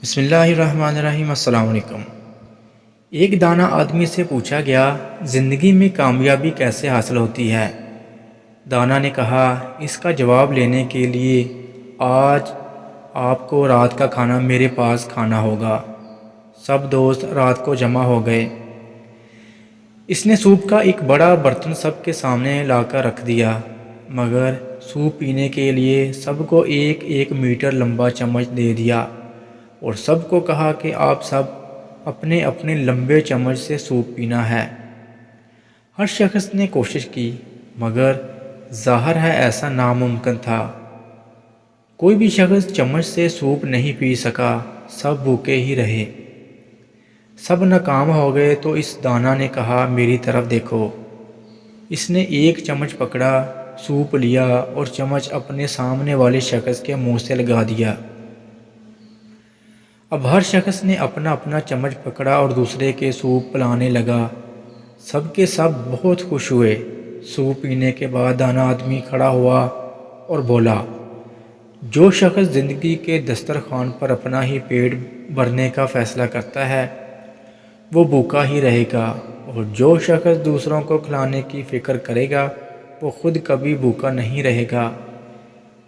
بسم اللہ الرحمن الرحیم۔ السلام علیکم۔ ایک دانا آدمی سے پوچھا گیا، زندگی میں کامیابی کیسے حاصل ہوتی ہے؟ دانا نے کہا، اس کا جواب لینے کے لیے آج آپ کو رات کا کھانا میرے پاس کھانا ہوگا۔ سب دوست رات کو جمع ہو گئے۔ اس نے سوپ کا ایک بڑا برتن سب کے سامنے لا کر رکھ دیا، مگر سوپ پینے کے لیے سب کو ایک ایک میٹر لمبا چمچ دے دیا اور سب کو کہا کہ آپ سب اپنے اپنے لمبے چمچ سے سوپ پینا ہے۔ ہر شخص نے کوشش کی، مگر ظاہر ہے ایسا ناممکن تھا۔ کوئی بھی شخص چمچ سے سوپ نہیں پی سکا، سب بھوکے ہی رہے۔ سب ناکام ہو گئے تو اس دانا نے کہا، میری طرف دیکھو۔ اس نے ایک چمچ پکڑا، سوپ لیا اور چمچ اپنے سامنے والے شخص کے منہ سے لگا دیا۔ اب ہر شخص نے اپنا اپنا چمچ پکڑا اور دوسرے کے سوپ پلانے لگا۔ سب کے سب بہت خوش ہوئے۔ سوپ پینے کے بعد دانا آدمی کھڑا ہوا اور بولا، جو شخص زندگی کے دسترخوان پر اپنا ہی پیٹ بھرنے کا فیصلہ کرتا ہے وہ بھوکا ہی رہے گا، اور جو شخص دوسروں کو کھلانے کی فکر کرے گا وہ خود کبھی بھوکا نہیں رہے گا۔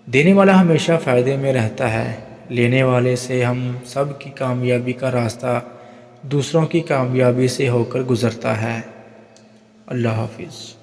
دینے والا ہمیشہ فائدے میں رہتا ہے، لینے والے سے ہم سب کی کامیابی کا راستہ دوسروں کی کامیابی سے ہو کر گزرتا ہے۔ اللہ حافظ۔